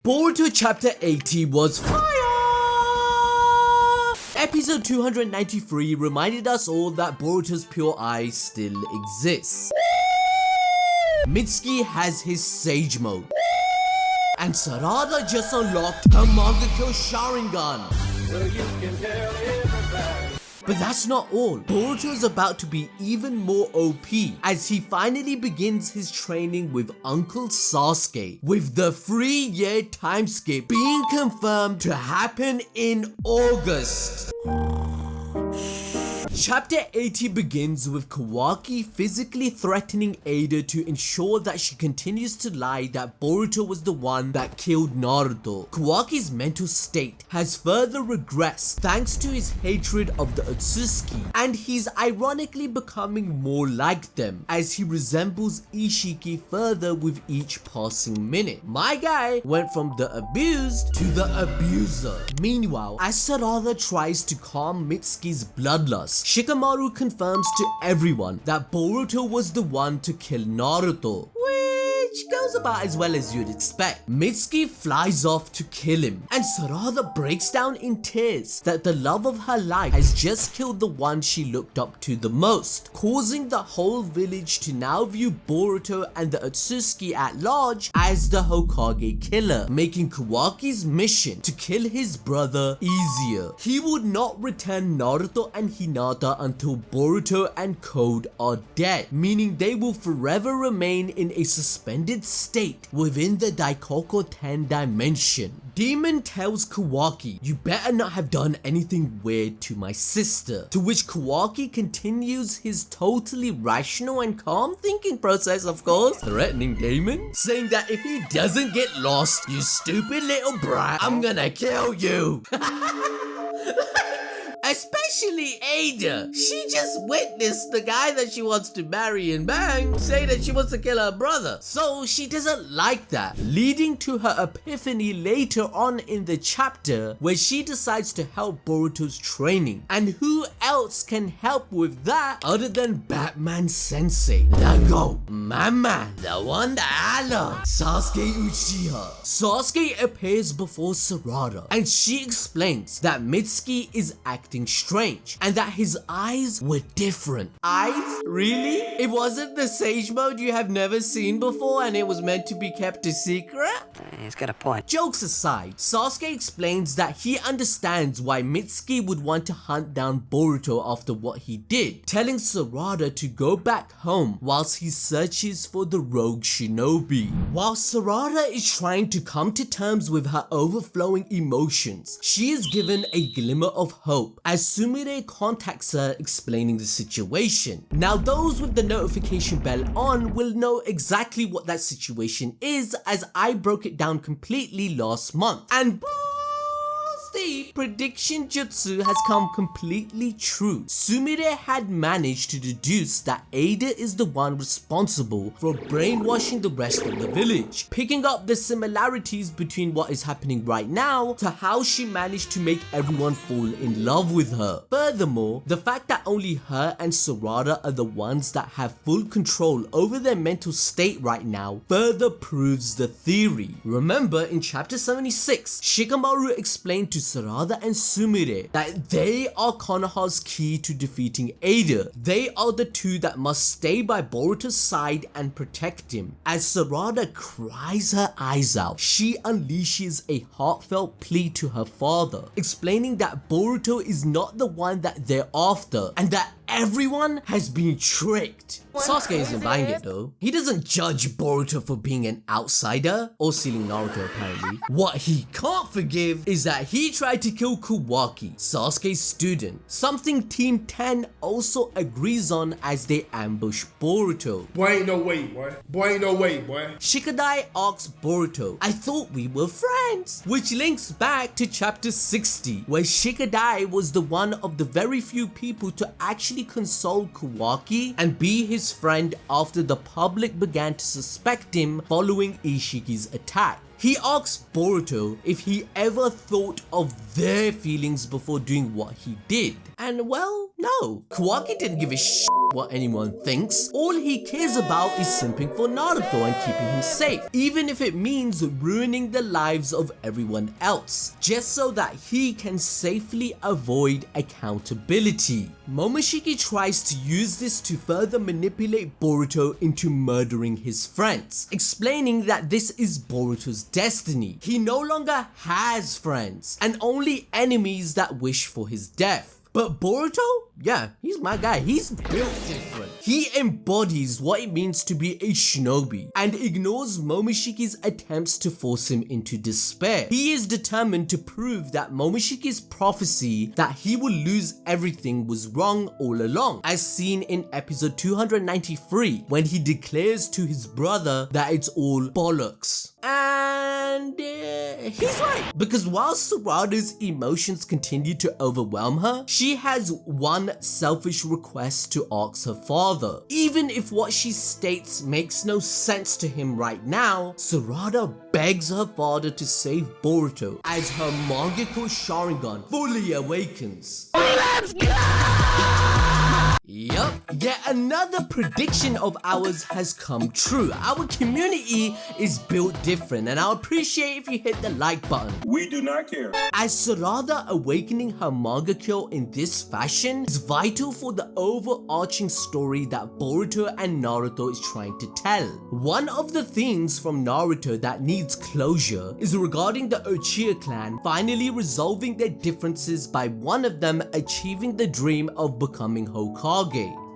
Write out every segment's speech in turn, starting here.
Boruto Chapter 80 was fire! Episode 293 reminded us all that Boruto's pure eye still exists. Mitsuki has his Sage Mode. And Sarada just unlocked her Mangekyo Sharingan. Well, you can tell everybody. But that's not all. Boruto is about to be even more OP as he finally begins his training with Uncle Sasuke, with the 3-year time skip being confirmed to happen in August. Chapter 80 begins with Kawaki physically threatening Eida to ensure that she continues to lie that Boruto was the one that killed Naruto. Kawaki's mental state has further regressed thanks to his hatred of the Otsutsuki, and he's ironically becoming more like them as he resembles Ishiki further with each passing minute. My guy went from the abused to the abuser. Meanwhile, as Sarada tries to calm Mitsuki's bloodlust, Shikamaru confirms to everyone that Boruto was the one to kill Naruto, which goes about as well as you'd expect. Mitsuki flies off to kill him, and Sarada breaks down in tears that the love of her life has just killed the one she looked up to the most, causing the whole village to now view Boruto and the Otsutsuki at large as the Hokage killer, making Kawaki's mission to kill his brother easier. He would not return Naruto and Hinata until Boruto and Code are dead, meaning they will forever remain in a suspended state within the Daikoko 10 dimension. Demon tells Kawaki, "You better not have done anything weird to my sister," to which Kawaki continues his totally rational and calm thinking process, of course, threatening Damon, saying that if he doesn't get lost, "You stupid little brat, I'm gonna kill you." Especially Eida. She just witnessed the guy that she wants to marry and bang say that she wants to kill her brother. So she doesn't like that, leading to her epiphany later on in the chapter where she decides to help Boruto's training. And who else can help with that other than Batman Sensei? Nago, my man, the one that I love, Sasuke Uchiha. Sasuke appears before Sarada and she explains that Mitsuki is acting strange and that his eyes were different. Eyes? Really? It wasn't the Sage Mode you have never seen before and it was meant to be kept a secret? He's got a point. Jokes aside, Sasuke explains that he understands why Mitsuki would want to hunt down Boruto after what he did, telling Sarada to go back home whilst he searches for the rogue Shinobi. While Sarada is trying to come to terms with her overflowing emotions, she is given a glimmer of hope as Sumire contacts her explaining the situation. Now those with the notification bell on will know exactly what that situation is, as I broke it down completely last month. And the prediction jutsu has come completely true. Sumire had managed to deduce that Eida is the one responsible for brainwashing the rest of the village, picking up the similarities between what is happening right now to how she managed to make everyone fall in love with her. Furthermore, the fact that only her and Sarada are the ones that have full control over their mental state right now further proves the theory. Remember, in chapter 76, Shikamaru explained to Sarada and Sumire that they are Konoha's key to defeating Eida. They are the two that must stay by Boruto's side and protect him. As Sarada cries her eyes out, she unleashes a heartfelt plea to her father, explaining that Boruto is not the one that they're after and that everyone has been tricked. Sasuke isn't buying it though. He doesn't judge Boruto for being an outsider or stealing Naruto apparently. What he can't forgive is that he tried to kill Kawaki, Sasuke's student, something Team 10 also agrees on as they ambush Boruto. Boy, ain't no way, boy. Boy, ain't no way, boy. Shikadai asks Boruto, "I thought we were friends," which links back to chapter 60 where Shikadai was the one of the very few people to actually console Kawaki and be his friend after the public began to suspect him following Ishiki's attack. He asks Boruto if he ever thought of their feelings before doing what he did. And well, no. Kawaki didn't give a shit what anyone thinks. All he cares about is simping for Naruto and keeping him safe, even if it means ruining the lives of everyone else, just so that he can safely avoid accountability. Momoshiki tries to use this to further manipulate Boruto into murdering his friends, explaining that this is Boruto's destiny. He no longer has friends, and only enemies that wish for his death. But Boruto? Yeah, he's my guy. He's built different. He embodies what it means to be a shinobi and ignores Momoshiki's attempts to force him into despair. He is determined to prove that Momoshiki's prophecy that he will lose everything was wrong all along, as seen in episode 293 when he declares to his brother that it's all bollocks. And he's right, because while Sarada's emotions continue to overwhelm her, she has one selfish request to ask her father. Even if what she states makes no sense to him right now, Sarada begs her father to save Boruto as her Mangekyō Sharingan fully awakens. Let's go! Yup, yet another prediction of ours has come true. Our community is built different, and I'll appreciate if you hit the like button. We do not care. As Sarada awakening her Mangekyō in this fashion is vital for the overarching story that Boruto and Naruto is trying to tell. One of the themes from Naruto that needs closure is regarding the Uchiha clan finally resolving their differences by one of them achieving the dream of becoming Hokage.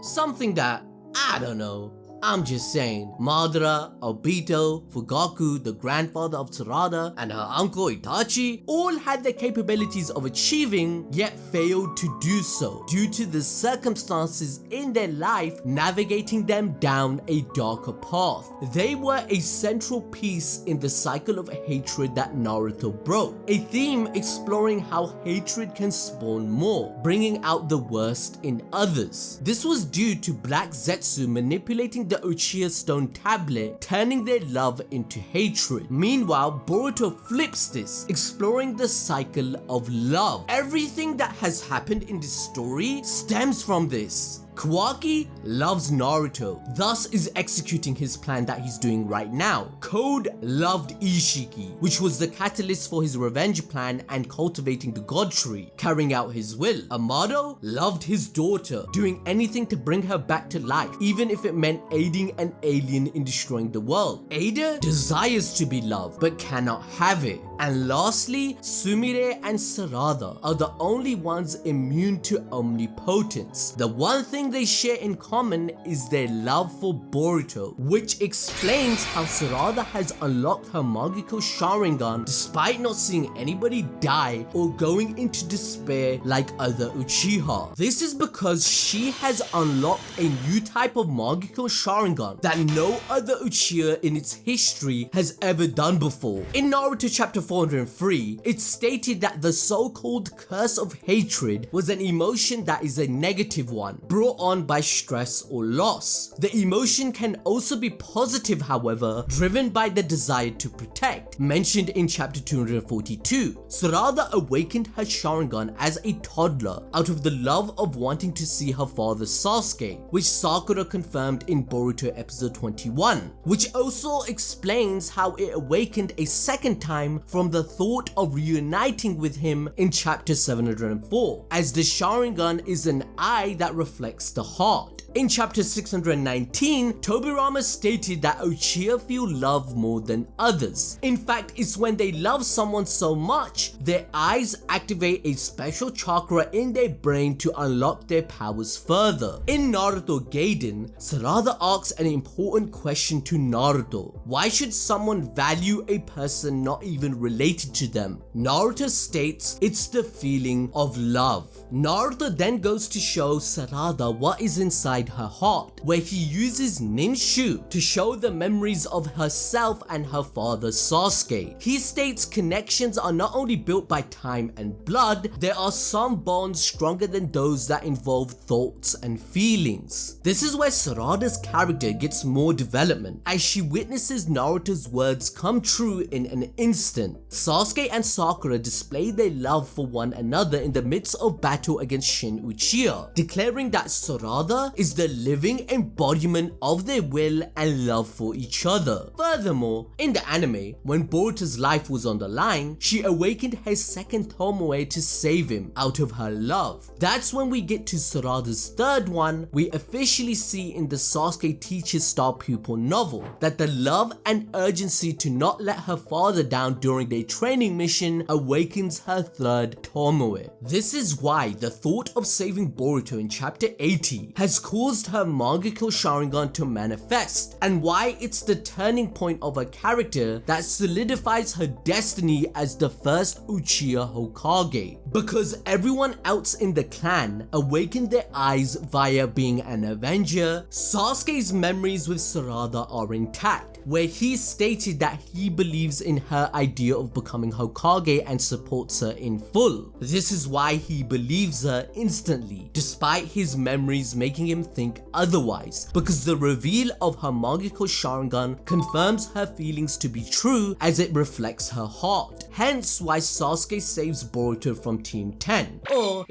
Something that, I don't know, I'm just saying, Madara, Obito, Fugaku, the grandfather of Sarada, and her uncle Itachi all had the capabilities of achieving, yet failed to do so due to the circumstances in their life navigating them down a darker path. They were a central piece in the cycle of hatred that Naruto broke, a theme exploring how hatred can spawn more, bringing out the worst in others. This was due to Black Zetsu manipulating the Uchiha stone tablet, turning their love into hatred. Meanwhile, Boruto flips this, exploring the cycle of love. Everything that has happened in this story stems from this. Kawaki loves Naruto, thus is executing his plan that he's doing right now. Code loved Ishiki, which was the catalyst for his revenge plan and cultivating the god tree, carrying out his will. Amado loved his daughter, doing anything to bring her back to life, even if it meant aiding an alien in destroying the world. Eida desires to be loved, but cannot have it. And lastly, Sumire and Sarada are the only ones immune to omnipotence. The one thing they share in common is their love for Boruto, which explains how Sarada has unlocked her Mangekyō Sharingan despite not seeing anybody die or going into despair like other Uchiha. This is because she has unlocked a new type of Mangekyō Sharingan that no other Uchiha in its history has ever done before. In Naruto Chapter 403, it's stated that the so-called curse of hatred was an emotion that is a negative one, brought on by stress or loss. The emotion can also be positive, however, driven by the desire to protect, mentioned in chapter 242. Sarada awakened her Sharingan as a toddler out of the love of wanting to see her father Sasuke, which Sakura confirmed in Boruto episode 21, which also explains how it awakened a second time from the thought of reuniting with him in chapter 704, as the Sharingan is an eye that reflects the heart. In chapter 619, Tobirama stated that Uchiha feel love more than others. In fact, it's when they love someone so much, their eyes activate a special chakra in their brain to unlock their powers further. In Naruto Gaiden, Sarada asks an important question to Naruto. Why should someone value a person not even related to them? Naruto states it's the feeling of love. Naruto then goes to show Sarada what is inside her heart, where he uses Ninshu to show the memories of herself and her father Sasuke. He states connections are not only built by time and blood, there are some bonds stronger than those that involve thoughts and feelings. This is where Sarada's character gets more development, as she witnesses Naruto's words come true in an instant. Sasuke and Sakura display their love for one another in the midst of battle against Shin Uchiha, declaring that Sarada is the living embodiment of their will and love for each other. Furthermore, in the anime, when Boruto's life was on the line, she awakened her second Tomoe to save him out of her love. That's when we get to Sarada's third one. We officially see in the Sasuke teacher star pupil novel that the love and urgency to not let her father down during their training mission awakens her third Tomoe. This is why the thought of saving Boruto in chapter 80 has caused her Mangekyo Sharingan to manifest, and why it's the turning point of a character that solidifies her destiny as the first Uchiha Hokage. Because everyone else in the clan awakened their eyes via being an Avenger, Sasuke's memories with Sarada are intact, where he stated that he believes in her idea of becoming Hokage and supports her in full. This is why he believes her instantly, despite his memories making him think otherwise, because the reveal of her Mangekyo Sharingan confirms her feelings to be true as it reflects her heart. Hence why Sasuke saves Boruto from Team 10. Or,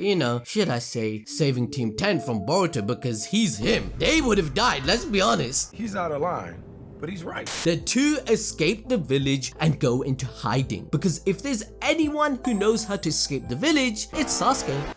should I say, saving Team 10 from Boruto, because he's him. They would have died, let's be honest. He's out of line, but he's right. The two escape the village and go into hiding, because if there's anyone who knows how to escape the village, it's Sasuke.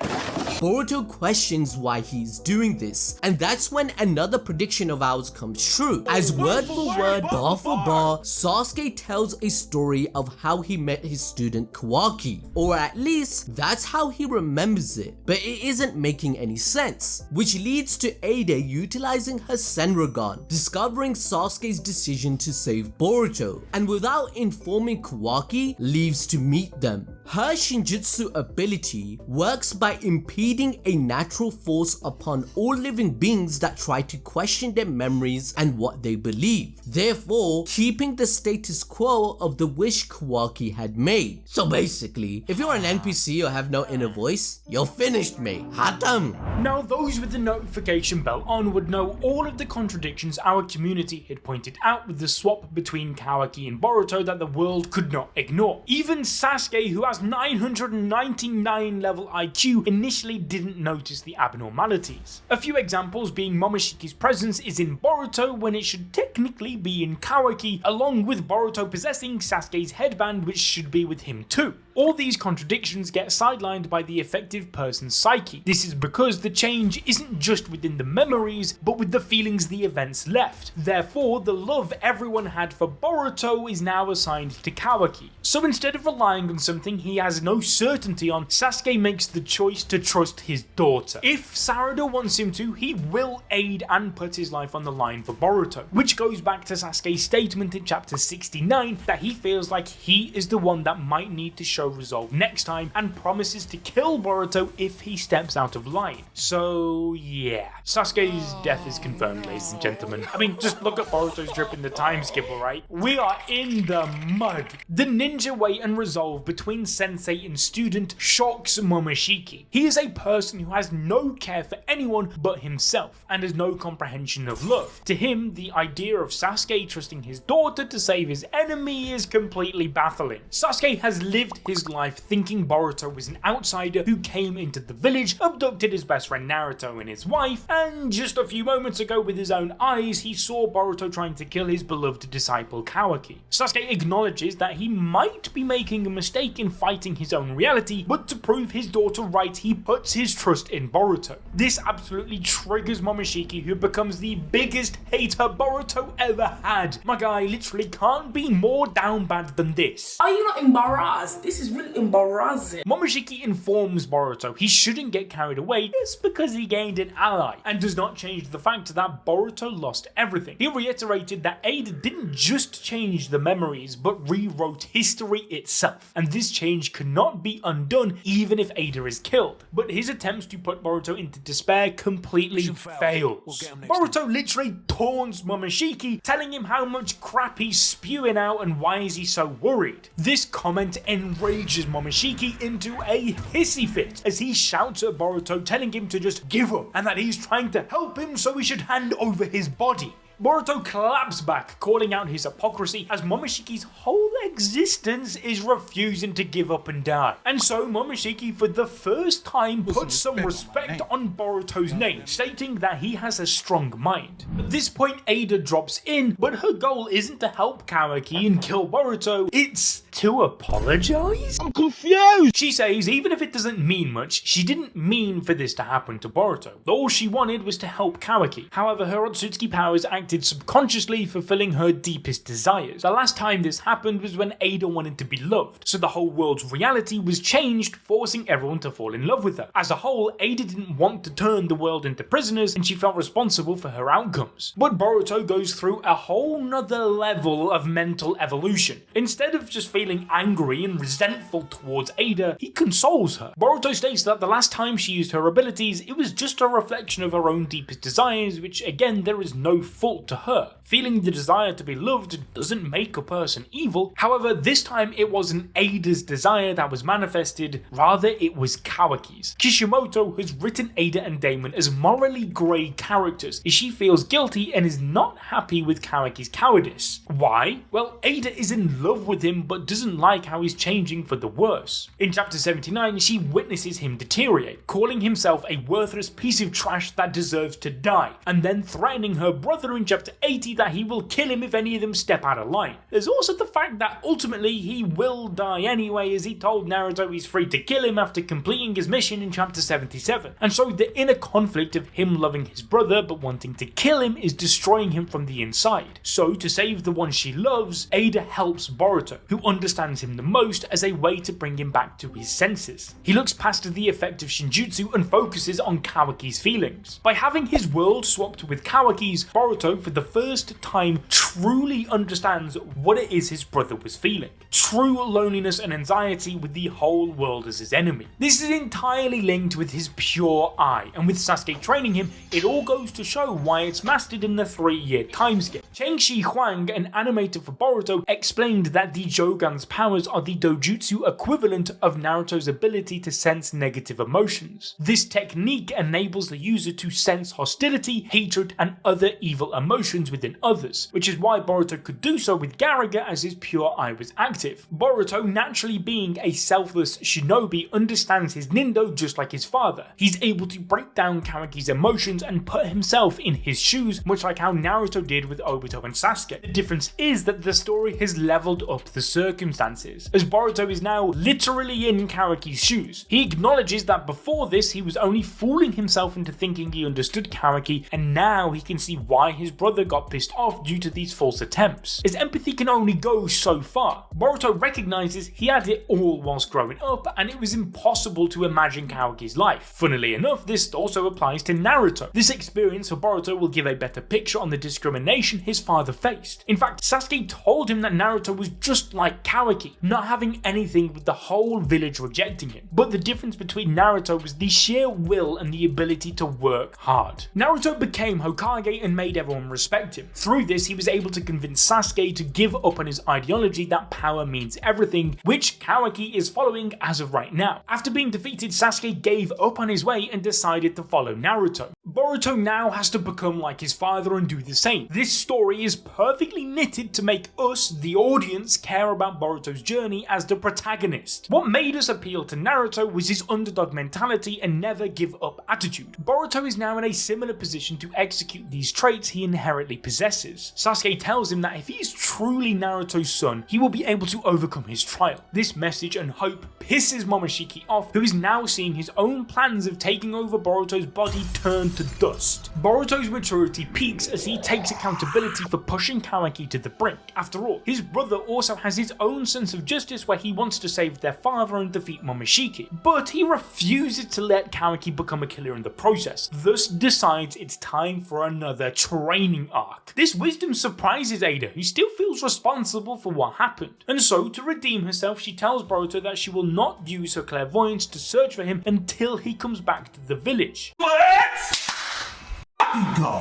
Boruto questions why he's doing this, and that's when another prediction of ours comes true. As word for word, bar for bar, Sasuke tells a story of how he met his student Kawaki, or at least that's how he remembers it, but it isn't making any sense, which leads to Eida utilizing her Senragan, discovering Sasuke's decision to save Boruto, and without informing Kawaki, leaves to meet them. Her Shinjutsu ability works by impeding a natural force upon all living beings that try to question their memories and what they believe, therefore keeping the status quo of the wish Kawaki had made. So basically, if you're an NPC or have no inner voice, you're finished, mate. Hatam! Now those with the notification bell on would know all of the contradictions our community had pointed out with the swap between Kawaki and Boruto that the world could not ignore. Even Sasuke, who has 999 level IQ, initially didn't notice the abnormalities. A few examples being Momoshiki's presence is in Boruto when it should technically be in Kawaki, along with Boruto possessing Sasuke's headband, which should be with him too. All these contradictions get sidelined by the effective person's psyche. This is because the change isn't just within the memories, but with the feelings the events left. Therefore, the love everyone had for Boruto is now assigned to Kawaki. So instead of relying on something he has no certainty on, Sasuke makes the choice to trust his daughter. If Sarada wants him to, he will aid and put his life on the line for Boruto, which goes back to Sasuke's statement in chapter 69 that he feels like he is the one that might need to show resolve next time, and promises to kill Boruto if he steps out of line. So yeah, Sasuke's death is confirmed, ladies and gentlemen. I mean, just look at Boruto's drip in the time skip, alright? We are in the mud. The ninja way and resolve between sensei and student shocks Momoshiki. He is a person who has no care for anyone but himself, and has no comprehension of love. To him, the idea of Sasuke trusting his daughter to save his enemy is completely baffling. Sasuke has lived his life thinking Boruto was an outsider who came into the village, abducted his best friend Naruto and his wife, and just a few moments ago with his own eyes he saw Boruto trying to kill his beloved disciple Kawaki. Sasuke acknowledges that he might be making a mistake in fighting his own reality, but to prove his daughter right, he puts his trust in Boruto. This absolutely triggers Momoshiki, who becomes the biggest hater Boruto ever had. My guy literally can't be more down bad than this. Are you not embarrassed? This is really embarrassing. Momoshiki informs Boruto he shouldn't get carried away just because he gained an ally, and does not change the fact that Boruto lost everything. He reiterated that Eida didn't just change the memories, but rewrote history itself, and this change change cannot be undone even if Eida is killed, but his attempts to put Boruto into despair completely fails. Boruto literally taunts Momoshiki, telling him how much crap he's spewing out and why is he so worried. This comment enrages Momoshiki into a hissy fit as he shouts at Boruto, telling him to just give up and that he's trying to help him so he should hand over his body. Boruto claps back, calling out his hypocrisy as Momoshiki's whole existence is refusing to give up and die. And so Momoshiki for the first time puts some respect on Boruto's name, stating that he has a strong mind. At this point Eida drops in, but her goal isn't to help Kawaki and kill Boruto, it's to apologize? I'm confused! She says even if it doesn't mean much, she didn't mean for this to happen to Boruto. All she wanted was to help Kawaki. However, her Otsutsuki powers acted subconsciously, fulfilling her deepest desires. The last time this happened was when Eida wanted to be loved, so the whole world's reality was changed, forcing everyone to fall in love with her. As a whole, Eida didn't want to turn the world into prisoners, and she felt responsible for her outcomes. But Boruto goes through a whole nother level of mental evolution. Instead of just feeling angry and resentful towards Eida, he consoles her. Boruto states that the last time she used her abilities, it was just a reflection of her own deepest desires, which again, there is no fault to her. Feeling the desire to be loved doesn't make a person evil. However, this time it wasn't Eida's desire that was manifested, rather it was Kawaki's. Kishimoto has written Eida and Damon as morally grey characters, as she feels guilty and is not happy with Kawaki's cowardice. Why? Well, Eida is in love with him but doesn't like how he's changing for the worse. In chapter 79, she witnesses him deteriorate, calling himself a worthless piece of trash that deserves to die, and then threatening her brother in chapter 80 that he will kill him if any of them step out of line. There's also the fact that ultimately he will die anyway, as he told Naruto he's free to kill him after completing his mission in chapter 77. And so the inner conflict of him loving his brother but wanting to kill him is destroying him from the inside. So to save the one she loves, Eida helps Boruto, who understands him the most, as a way to bring him back to his senses. He looks past the effect of Shinjutsu and focuses on Kawaki's feelings. By having his world swapped with Kawaki's, Boruto for the first time truly understands what it is his brother was feeling. True loneliness and anxiety with the whole world as his enemy. This is entirely linked with his pure eye, and with Sasuke training him, it all goes to show why it's mastered in the 3-year time skip. Cheng-Shi Huang, an animator for Boruto, explained that the Jogan's powers are the dojutsu equivalent of Naruto's ability to sense negative emotions. This technique enables the user to sense hostility, hatred, and other evil emotions within others, which is why Boruto could do so with Gaaraga as his pure eye was active. Boruto, naturally being a selfless shinobi, understands his Nindo just like his father. He's able to break down Kawaki's emotions and put himself in his shoes, much like how Naruto did with Obito and Sasuke. The difference is that the story has leveled up the circumstances, as Boruto is now literally in Kawaki's shoes. He acknowledges that before this he was only fooling himself into thinking he understood Kawaki, and now he can see why his brother got pissed off due to these false attempts. His empathy can only go so far. Boruto recognizes he had it all whilst growing up, and it was impossible to imagine Kawaki's life. Funnily enough, this also applies to Naruto. This experience for Boruto will give a better picture on the discrimination his father faced. In fact, Sasuke told him that Naruto was just like Kawaki, not having anything with the whole village rejecting him. But the difference between Naruto was the sheer will and the ability to work hard. Naruto became Hokage and made everyone respect him. Through this, he was able to convince Sasuke to give up on his ideology that power means everything, which Kawaki is following as of right now. After being defeated, Sasuke gave up on his way and decided to follow Naruto. Boruto now has to become like his father and do the same. This story is perfectly knitted to make us, the audience, care about Boruto's journey as the protagonist. What made us appeal to Naruto was his underdog mentality and never give up attitude. Boruto is now in a similar position to execute these traits he inherently possesses. Sasuke tells him that if he is truly Naruto's son, he will be able to overcome his trial. This message and hope pisses Momoshiki off, who is now seeing his own plans of taking over Boruto's body turn to dust. Boruto's maturity peaks as he takes accountability for pushing Kawaki to the brink. After all, his brother also has his own sense of justice where he wants to save their father and defeat Momoshiki, but he refuses to let Kawaki become a killer in the process, thus decides it's time for another training arc. This wisdom surprises Eida, who still feels responsible for what happened, and so to redeem herself she tells Boruto that she will not use her clairvoyance to search for him until he comes back to the village.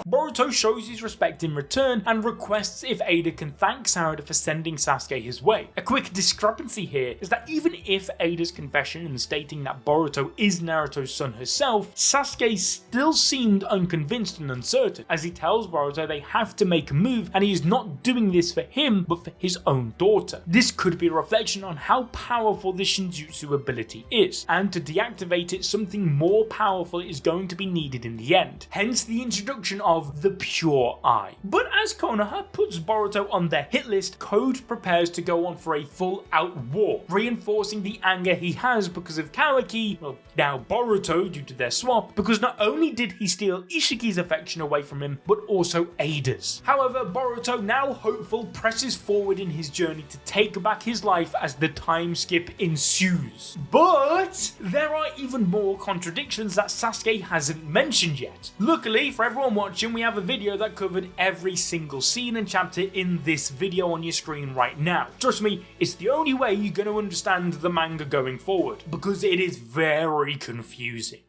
Boruto shows his respect in return and requests if Eida can thank Sarada for sending Sasuke his way. A quick discrepancy here is that even if Eida's confession and stating that Boruto is Naruto's son herself, Sasuke still seemed unconvinced and uncertain, as he tells Boruto they have to make a move and he is not doing this for him but for his own daughter. This could be a reflection on how powerful the Shinjutsu ability is, and to deactivate it something more powerful is going to be needed in the end, hence the introduction of the Pure Eye. But as Konoha puts Boruto on their hit list, Code prepares to go on for a full-out war, reinforcing the anger he has because of Kawaki, well, now Boruto due to their swap, because not only did he steal Ishiki's affection away from him, but also Eida's. However, Boruto, now hopeful, presses forward in his journey to take back his life as the time skip ensues. But there are even more contradictions that Sasuke hasn't mentioned yet. Luckily for everyone watching, we have a video that covered every single scene and chapter in this video on your screen right now. Trust me, it's the only way you're going to understand the manga going forward, because it is very confusing.